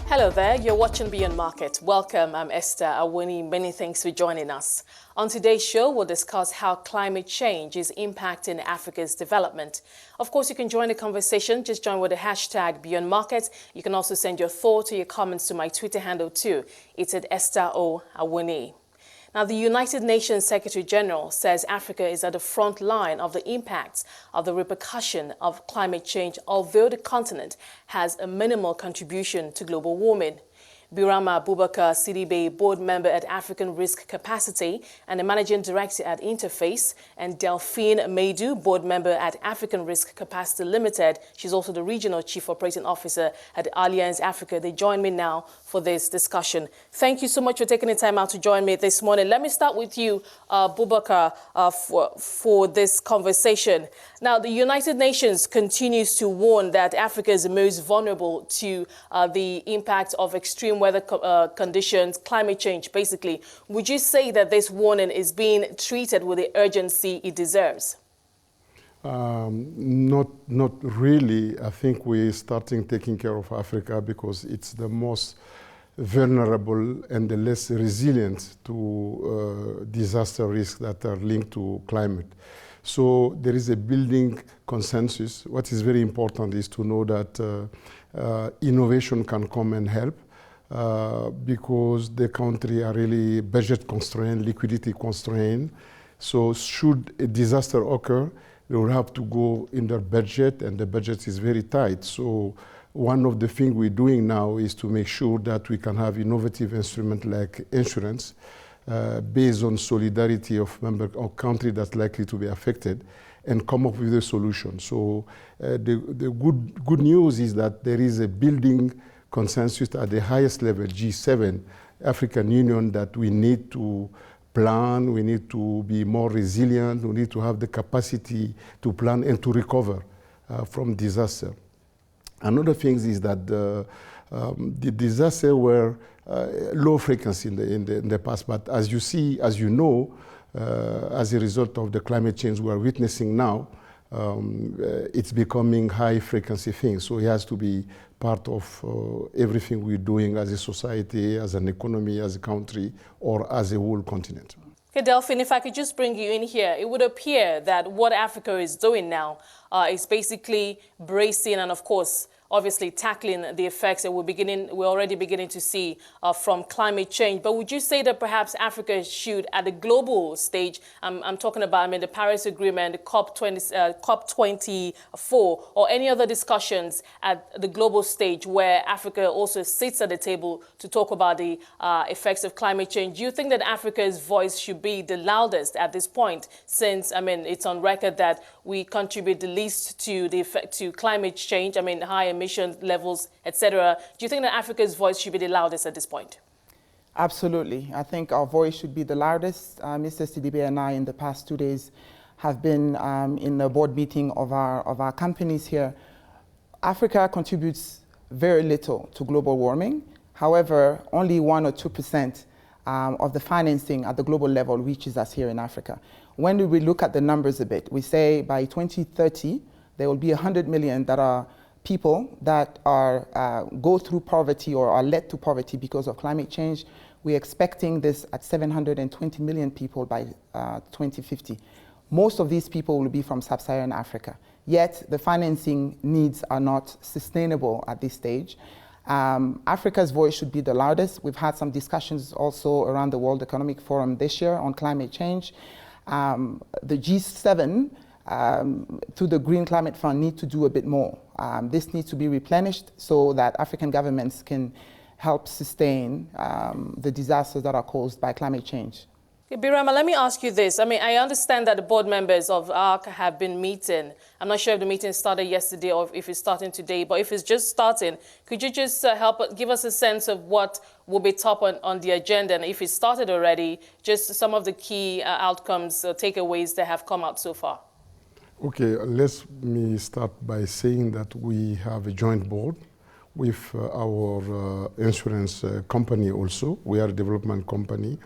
Hello there, you're watching Beyond Market. Welcome, I'm Esther Awuni. Many thanks for joining us. On today's show, we'll discuss how climate change is impacting Africa's development. Of course, you can join the conversation. Just join with the hashtag Beyond Market. You can also send your thoughts or your comments to my Twitter handle too. It's at Esther O. Awuni. Now, the United Nations Secretary General says Africa is at the front line of the impacts of the repercussion of climate change, although the continent has a minimal contribution to global warming. Birama Boubacar Sidibe, board member at African Risk Capacity and the managing director at Interface, and Delphine Maidu, board member at African Risk Capacity Limited. She's also the regional chief operating officer at Allianz Africa. They join me now for this discussion. Thank you so much for taking the time out to join me this morning. Let me start with you, Boubacar, for this conversation. Now, the United Nations continues to warn that Africa is the most vulnerable to the impact of extreme weather conditions, climate change, basically. Would you say that this warning is being treated with the urgency it deserves? Not really. I think we're starting taking care of Africa because it's the most vulnerable and the less resilient to disaster risks that are linked to climate. So there is a building consensus. What is very important is to know that innovation can come and help because the country are really budget constrained, liquidity constrained. So should a disaster occur, they will have to go in their budget, and the budget is very tight. So one of the things we're doing now is to make sure that we can have innovative instruments like insurance based on solidarity of member or country that's likely to be affected, and come up with a solution. So the good news is that there is a building consensus at the highest level, G7, African Union, that we need to plan, we need to be more resilient, we need to have the capacity to plan and to recover from disaster. Another thing is that the disaster were low frequency in the past, but as you see, as you know, as a result of the climate change we are witnessing now, it's becoming high frequency thing. So it has to be part of everything we're doing as a society, as an economy, as a country, or as a whole continent. Okay, Delphine, if I could just bring you in here, it would appear that what Africa is doing now is basically bracing and, of course, obviously tackling the effects that we're already beginning to see from climate change. But would you say that perhaps Africa should, at the global stage, I'm talking about the Paris Agreement, the COP24, or any other discussions at the global stage where Africa also sits at the table to talk about the effects of climate change? Do you think that Africa's voice should be the loudest at this point, since, it's on record that we contribute the least to the effect to climate change, high emission levels, etc. Do you think that Africa's voice should be the loudest at this point? Absolutely. I think our voice should be the loudest. Mr. Sidibe and I, in the past 2 days, have been in a board meeting of our companies here. Africa contributes very little to global warming. However, only 1 or 2% of the financing at the global level reaches us here in Africa. When we look at the numbers a bit, we say by 2030, there will be 100 million that are people that are go through poverty or are led to poverty because of climate change. We're expecting this at 720 million people by 2050. Most of these people will be from sub-Saharan Africa. Yet the financing needs are not sustainable at this stage. Africa's voice should be the loudest. We've had some discussions also around the World Economic Forum this year on climate change. The G7 through the Green Climate Fund need to do a bit more. This needs to be replenished so that African governments can help sustain the disasters that are caused by climate change. Birama, let me ask you this. I understand that the board members of ARC have been meeting. I'm not sure if the meeting started yesterday or if it's starting today, but if it's just starting, could you just give us a sense of what will be top on the agenda, and if it started already, just some of the key outcomes, takeaways that have come out so far? Okay, let me start by saying that we have a joint board with our insurance company also. We are a development company.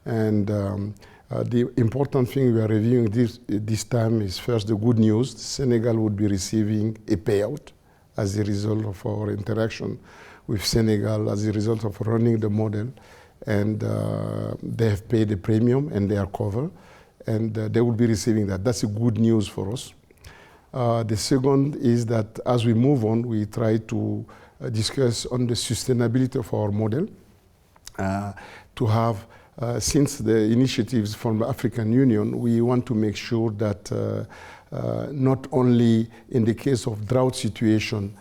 And the important thing we are reviewing this time is first the good news. Senegal would be receiving a payout as a result of our interaction with Senegal as a result of running the model, and they have paid a premium and they are covered, and they will be receiving that. That's a good news for us. The second is that as we move on, we try to discuss on the sustainability of our model, to have, since the initiatives from the African Union, we want to make sure that not only in the case of drought situation,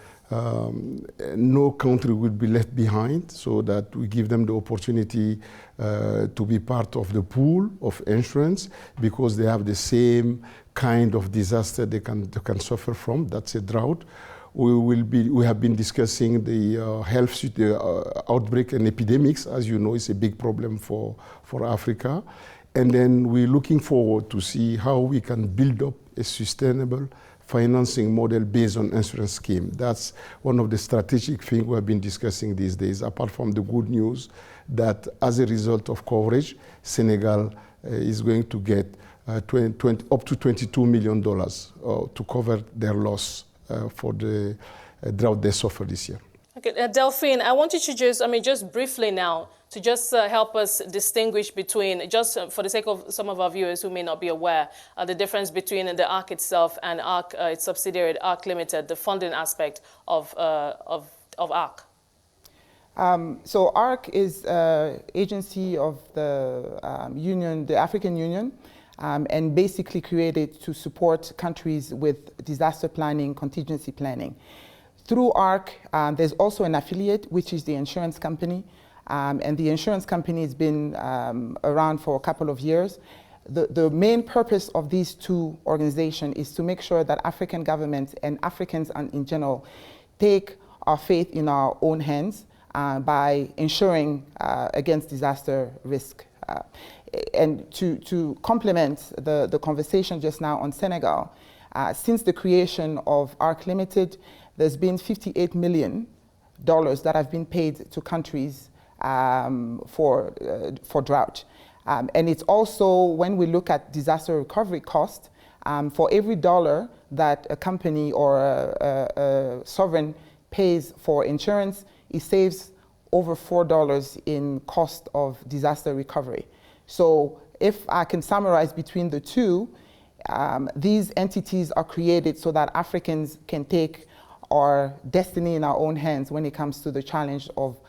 no country will be left behind, so that we give them the opportunity to be part of the pool of insurance, because they have the same kind of disaster they can suffer from. That's a drought. We have been discussing the health outbreak and epidemics. As you know, it's a big problem for Africa. And then we're looking forward to see how we can build up a sustainable financing model based on insurance scheme. That's one of the strategic things we have been discussing these days, apart from the good news that as a result of coverage, Senegal is going to get up to $22 million to cover their loss for the drought they suffered this year. Okay, Delphine, I want you to just briefly now, to just help us distinguish between, just for the sake of some of our viewers who may not be aware, the difference between the ARC itself and ARC, its subsidiary ARC Limited, the funding aspect of ARC. So ARC is an agency of the Union, the African Union, and basically created to support countries with disaster planning, contingency planning. Through ARC, there's also an affiliate, which is the insurance company. And the insurance company has been around for a couple of years. The main purpose of these two organizations is to make sure that African governments and Africans in general take our fate in our own hands by insuring against disaster risk. And to complement the conversation just now on Senegal, since the creation of ARC Limited, there's been $58 million that have been paid to countries for drought. And it's also, when we look at disaster recovery cost, for every dollar that a company or a sovereign pays for insurance, it saves over $4 in cost of disaster recovery. So if I can summarize between the two, these entities are created so that Africans can take our destiny in our own hands when it comes to the challenge of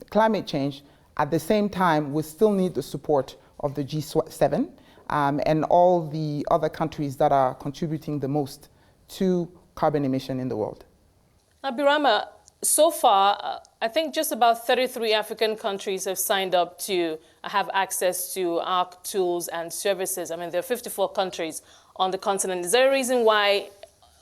climate change. At the same time, we still need the support of the G7 and all the other countries that are contributing the most to carbon emission in the world. Now, Birama, so far, I think just about 33 African countries have signed up to have access to ARC tools and services. I mean, there are 54 countries on the continent. Is there a reason why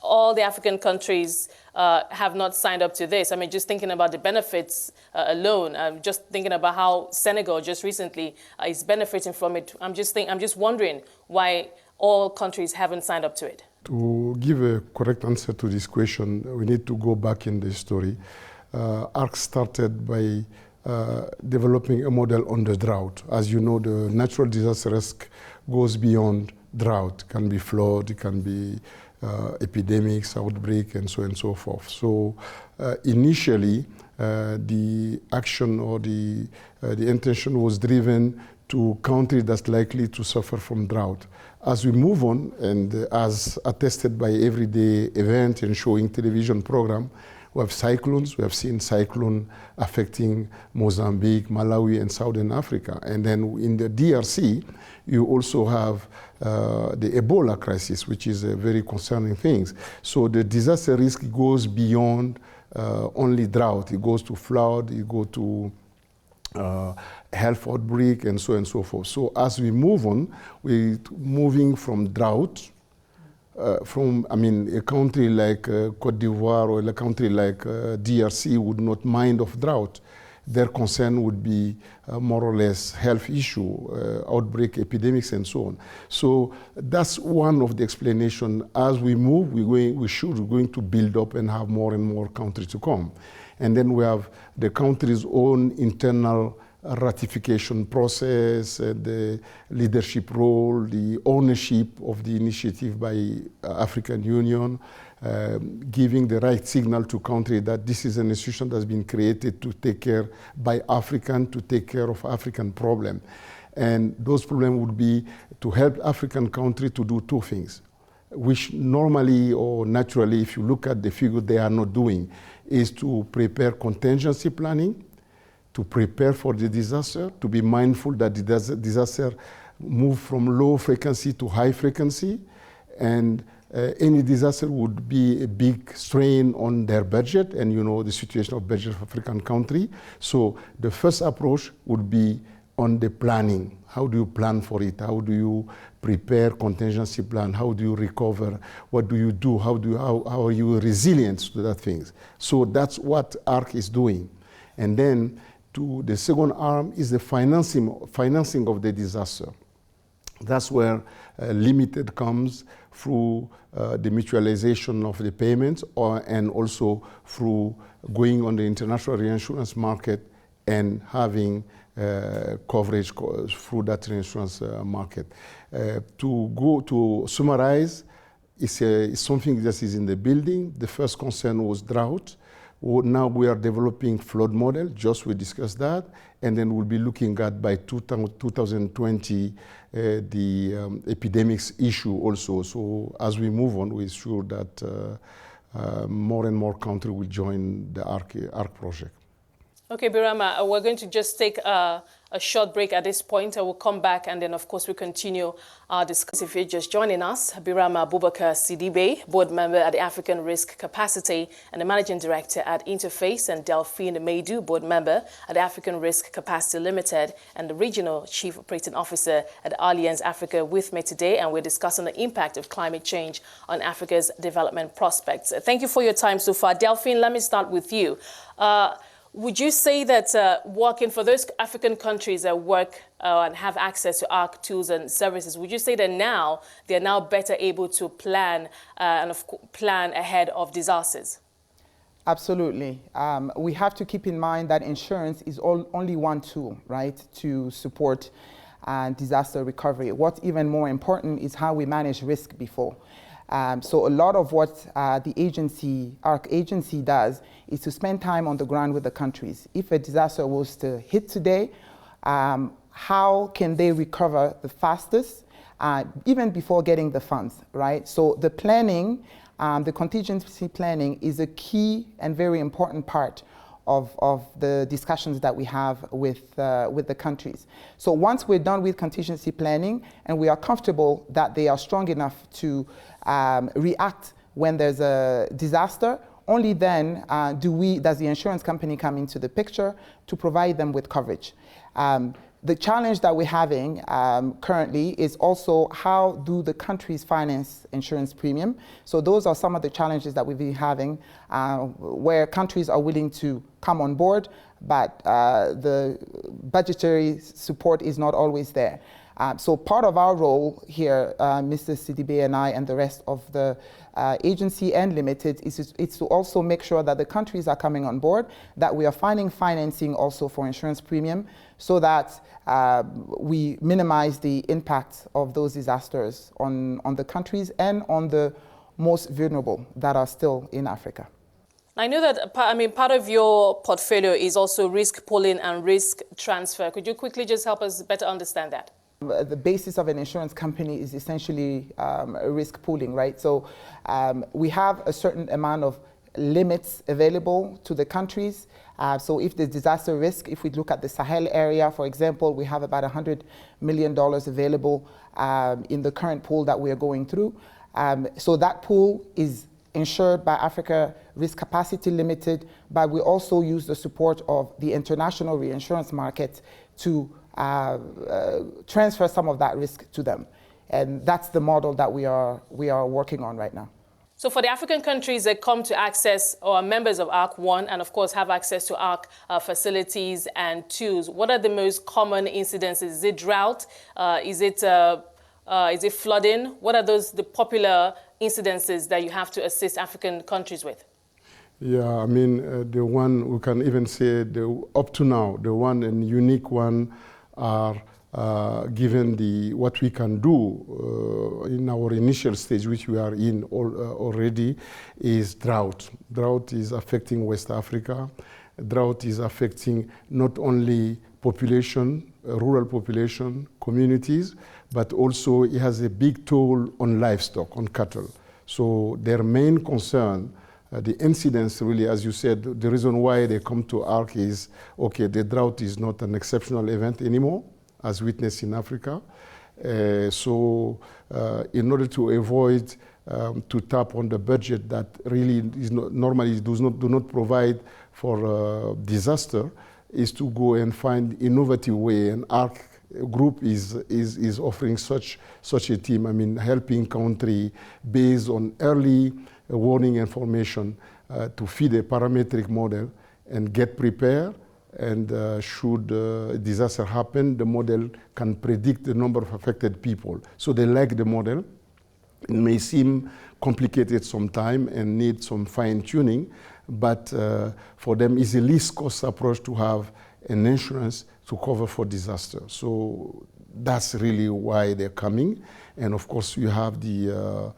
all the African countries have not signed up to this? I mean, just thinking about the benefits alone, just thinking about how Senegal just recently is benefiting from it. I'm just wondering why all countries haven't signed up to it. To give a correct answer to this question, we need to go back in the story. ARC started by developing a model on the drought. As you know, the natural disaster risk goes beyond drought. It can be flood, it can be epidemics, outbreak, and so on and so forth. So initially, the action or the intention was driven to countries that's likely to suffer from drought. As we move on, and as attested by everyday event and showing television program, we have cyclones. We have seen cyclone affecting Mozambique, Malawi, and Southern Africa. And then in the DRC, you also have the Ebola crisis, which is a very concerning thing. So the disaster risk goes beyond only drought. It goes to flood, it goes to health outbreak, and so on and so forth. So as we move on, we're moving from drought, a country like Cote d'Ivoire or a country like DRC would not mind of drought. Their concern would be more or less health issue, outbreak, epidemics, and so on. So that's one of the explanations. As we move, we're going to build up and have more and more countries to come. And then we have the country's own internal ratification process, the leadership role, the ownership of the initiative by African Union, giving the right signal to country that this is an institution that's been created to take care by African, to take care of African problem. And those problems would be to help African country to do two things, which normally or naturally, if you look at the figure, they are not doing, is to prepare contingency planning, to prepare for the disaster, to be mindful that the disaster move from low frequency to high frequency, and any disaster would be a big strain on their budget, and you know the situation of budget of African country. So the first approach would be on the planning. How do you plan for it? How do you prepare contingency plan? How do you recover? What do you do? How are you resilient to that things? So that's what ARC is doing. And then to the second arm is the financing of the disaster. That's where Limited comes through the mutualization of the payments, and also through going on the international reinsurance market and having coverage through that reinsurance market. To summarize, it's something that is in the building. The first concern was drought. Now we are developing flood model, just we discussed that, and then we'll be looking at by 2020 the epidemics issue also. So as we move on, we're sure that more and more countries will join the ARC project. Okay, Birama, we're going to just take a short break at this point. I will come back, and then, of course, we continue our discussion. If you're just joining us, Birama Boubacar Sidibé, board member at the African Risk Capacity and the managing director at Interface, and Delphine Meidu, board member at the African Risk Capacity Limited and the regional chief operating officer at Allianz Africa, with me today, and we're discussing the impact of climate change on Africa's development prospects. Thank you for your time so far. Delphine, let me start with you. Would you say that working for those African countries that work and have access to ARC tools and services, would you say that now they're now better able to plan plan ahead of disasters? Absolutely. We have to keep in mind that insurance is only one tool, right, to support disaster recovery. What's even more important is how we manage risk before. So a lot of what the ARC agency does is to spend time on the ground with the countries. If a disaster was to hit today, how can they recover the fastest, even before getting the funds, right? So the planning, the contingency planning is a key and very important part of the discussions that we have with the countries. So once we're done with contingency planning and we are comfortable that they are strong enough to react when there's a disaster, only then does the insurance company come into the picture to provide them with coverage. The challenge that we're having currently is also how do the countries finance insurance premium. So those are some of the challenges that we've been having where countries are willing to come on board, but the budgetary support is not always there. So part of our role here, Mr. Sidibé and I and the rest of the agency and Limited, is to also make sure that the countries are coming on board, that we are finding financing also for insurance premium, so that we minimize the impact of those disasters on the countries and on the most vulnerable that are still in Africa. I know that, part of your portfolio is also risk pooling and risk transfer. Could you quickly just help us better understand that? The basis of an insurance company is essentially risk pooling, right? So we have a certain amount of limits available to the countries. So if the disaster risk, if we look at the Sahel area, for example, we have about $100 million available in the current pool that we are going through. So that pool is insured by Africa Risk Capacity Limited, but we also use the support of the international reinsurance market to transfer some of that risk to them. And that's the model that we are working on right now. So for the African countries that come to access or are members of ARC1 and of course have access to ARC facilities and tools, what are the most common incidences? Is it drought? Is it flooding? What are the popular incidences that you have to assist African countries with? Yeah, I mean, the one we can even say up to now, the one and unique one are given what we can do in our initial stage, which we are in already, is drought. Drought is affecting West Africa. Drought is affecting not only population, rural population, communities, but also it has a big toll on livestock, on cattle. So their main concern, the incidence really, as you said, the reason why they come to ARC is, okay, the drought is not an exceptional event anymore, as witnessed in Africa. So in order to avoid to tap on the budget that really is not, normally do not provide for disaster, is to go and find innovative way, and ARC group is offering such a team. I mean, helping country based on early warning information to feed a parametric model and get prepared. And should a disaster happen, the model can predict the number of affected people. So they like the model. It may seem complicated sometimes and need some fine tuning, but for them it's the least cost approach to have an insurance to cover for disaster. So that's really why they're coming. And of course you have the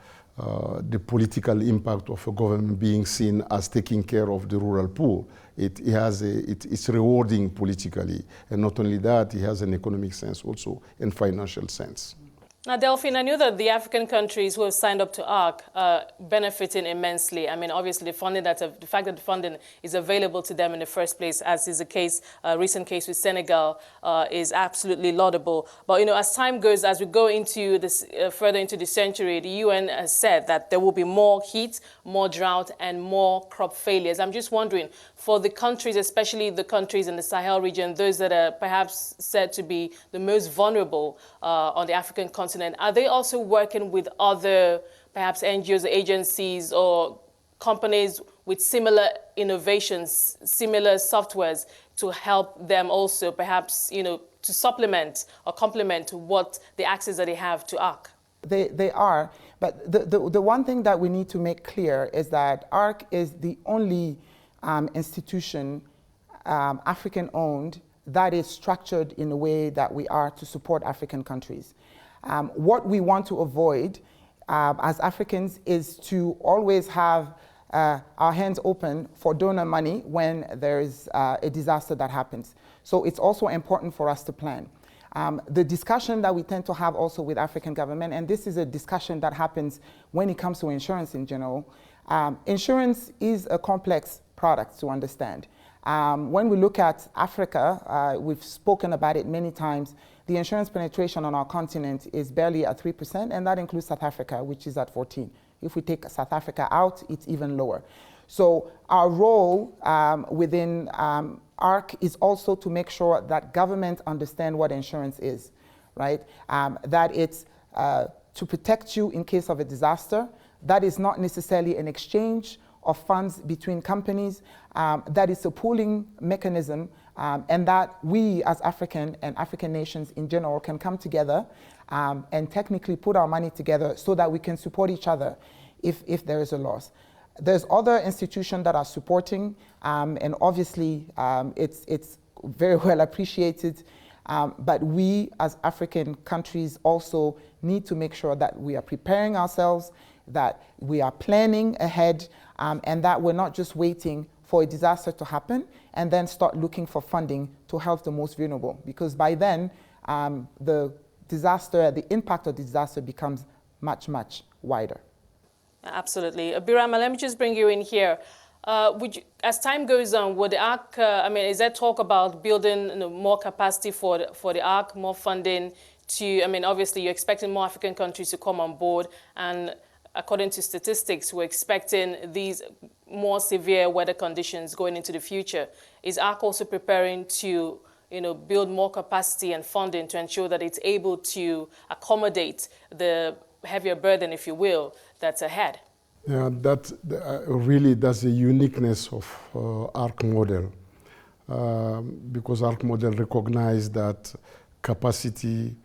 political impact of a government being seen as taking care of the rural poor. It's rewarding politically. And not only that, it has an economic sense also and financial sense. Now, Delphine, I knew that the African countries who have signed up to ARC are benefiting immensely. I mean, obviously, the fact that the funding is available to them in the first place, as is the case, recent case with Senegal, is absolutely laudable. But, you know, as time goes, as we go into this, further into the century, the UN has said that there will be more heat, more drought, and more crop failures. I'm just wondering, for the countries, especially the countries in the Sahel region, those that are perhaps said to be the most vulnerable on the African continent, are they also working with other, perhaps NGOs, agencies, or companies with similar innovations, similar softwares to help them also, perhaps, you know, to supplement or complement what the access that they have to ARC? They are, but the one thing that we need to make clear is that ARC is the only institution, African-owned, that is structured in a way that we are to support African countries. What we want to avoid as Africans is to always have our hands open for donor money when there is a disaster that happens. So it's also important for us to plan. The discussion that we tend to have also with African government, and this is a discussion that happens when it comes to insurance in general, insurance is a complex product to understand. When we look at Africa, we've spoken about it many times, the insurance penetration on our continent is barely at 3%, and that includes South Africa, which is at 14%. If we take South Africa out, it's even lower. So our role within ARC is also to make sure that government understand what insurance is, right? That it's to protect you in case of a disaster. That is not necessarily an exchange of funds between companies, that is a pooling mechanism, and that we as African and African nations in general can come together and technically put our money together so that we can support each other if there is a loss. There's other institutions that are supporting, and obviously it's very well appreciated, but we as African countries also need to make sure that we are preparing ourselves, that we are planning ahead, and that we're not just waiting for a disaster to happen and then start looking for funding to help the most vulnerable. Because by then, the impact of the disaster becomes much, much wider. Absolutely. Birama, let me just bring you in here. As time goes on, would the ARC, is there talk about building more capacity for the ARC, more funding to, obviously you're expecting more African countries to come on board, and according to statistics, we're expecting these more severe weather conditions going into the future. Is ARC also preparing to build more capacity and funding to ensure that it's able to accommodate the heavier burden, if you will, that's ahead? Yeah, that's the uniqueness of ARC model, because ARC model recognizes that capacity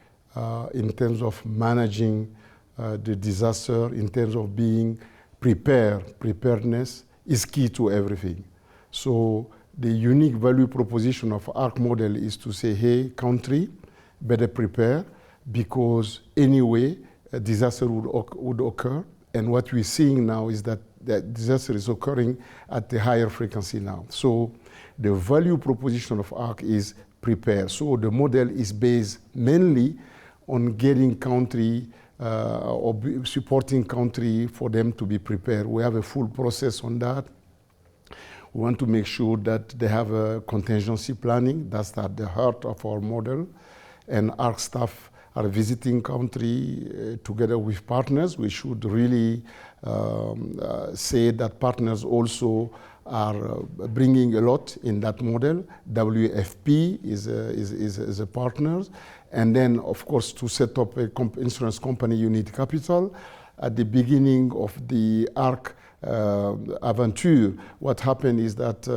in terms of managing the disaster, in terms of being preparedness is key to everything. So the unique value proposition of ARC model is to say, hey, country, better prepare, because anyway, a disaster would occur. And what we're seeing now is that disaster is occurring at a higher frequency now. So the value proposition of ARC is prepare. So the model is based mainly on getting country or supporting country for them to be prepared. We have a full process on that. We want to make sure that they have a contingency planning. That's at the heart of our model. And ARC staff are visiting country together with partners. We should really say that partners also are bringing a lot in that model. WFP is a partner. And then, of course, to set up an insurance company, you need capital. At the beginning of the ARC Aventure, what happened is that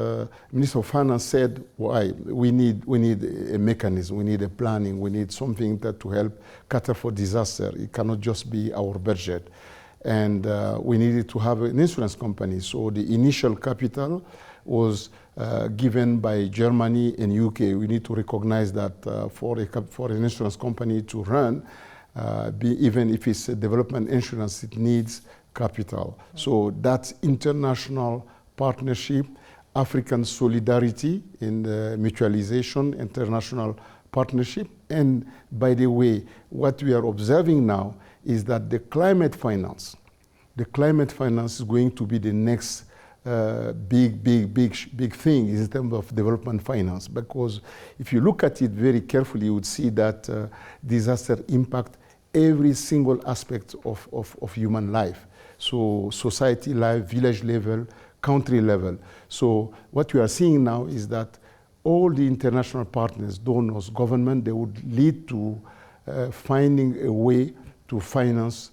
Minister of Finance said, "Why we need a mechanism, we need a planning, we need something that to help cater for disaster. It cannot just be our budget." And we needed to have an insurance company. So the initial capital was given by Germany and UK. We need to recognize that for an insurance company to run, even if it's a development insurance, it needs capital. So that's international partnership, African solidarity in the mutualization, international partnership. And by the way, what we are observing now is that the climate finance is going to be the next big thing in terms of development finance. Because if you look at it very carefully, you would see that disaster impact every single aspect of human life. So society life, village level, country level. So what we are seeing now is that all the international partners, donors, government, they would lead to finding a way to finance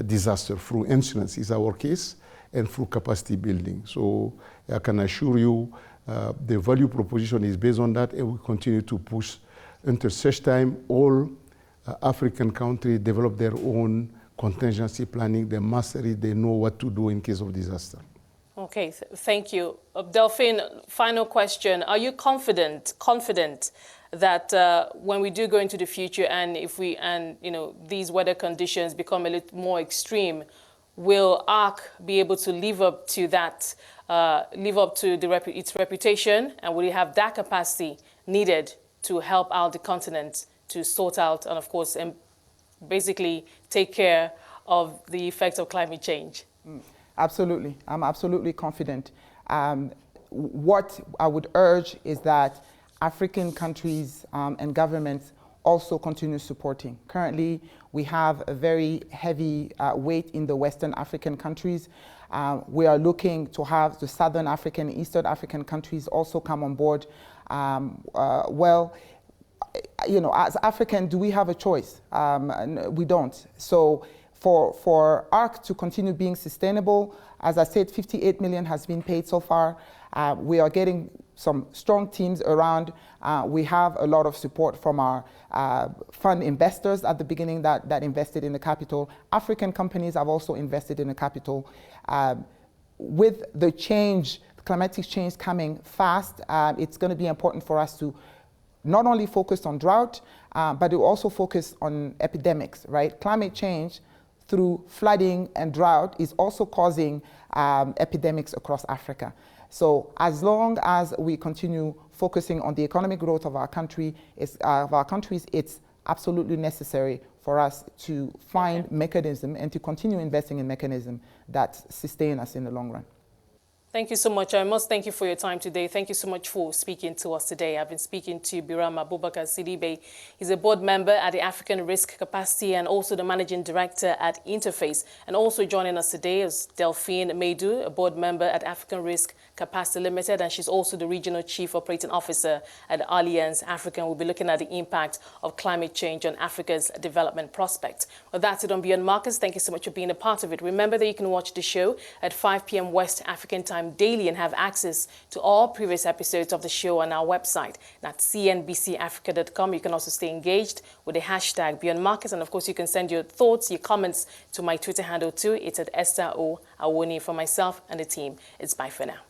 disaster through insurance is our case, and through capacity building. So I can assure you the value proposition is based on that, and we continue to push until such time all African countries develop their own contingency planning, they master it, they know what to do in case of disaster. Okay, thank you. Delphine, final question. Are you confident that when we do go into the future and these weather conditions become a little more extreme, will ARC be able to live up to that, its reputation, and will it have that capacity needed to help out the continent to sort out and, of course, basically take care of the effects of climate change? Absolutely. I'm absolutely confident. What I would urge is that African countries and governments also continue supporting. Currently, we have a very heavy weight in the Western African countries. We are looking to have the Southern African, Eastern African countries also come on board. As African, do we have a choice? We don't. So for ARC to continue being sustainable, as I said, 58 million has been paid so far. We are getting some strong teams around. We have a lot of support from our fund investors at the beginning that invested in the capital. African companies have also invested in the capital. With the climatic change coming fast, it's going to be important for us to not only focus on drought, but to also focus on epidemics, right? Climate change through flooding and drought is also causing epidemics across Africa. So as long as we continue focusing on the economic growth of our countries, it's absolutely necessary for us to find mechanism and to continue investing in mechanism that sustain us in the long run. Thank you so much. I must thank you for your time today. Thank you so much for speaking to us today. I've been speaking to Birama Boubacar Sidibe. He's a board member at the African Risk Capacity and also the managing director at Interface. And also joining us today is Delphine Meidou, a board member at African Risk Capacity Limited, and she's also the Regional Chief Operating Officer at Allianz Africa. We'll be looking at the impact of climate change on Africa's development prospects. Well, that's it on Beyond Markets. Thank you so much for being a part of it. Remember that you can watch the show at 5 p.m. West African time daily and have access to all previous episodes of the show on our website at cnbcafrica.com. You can also stay engaged with the hashtag Beyond Markets, and of course you can send your thoughts, your comments to my Twitter handle too. It's at Esther O. Awoni. For myself and the team, it's bye for now.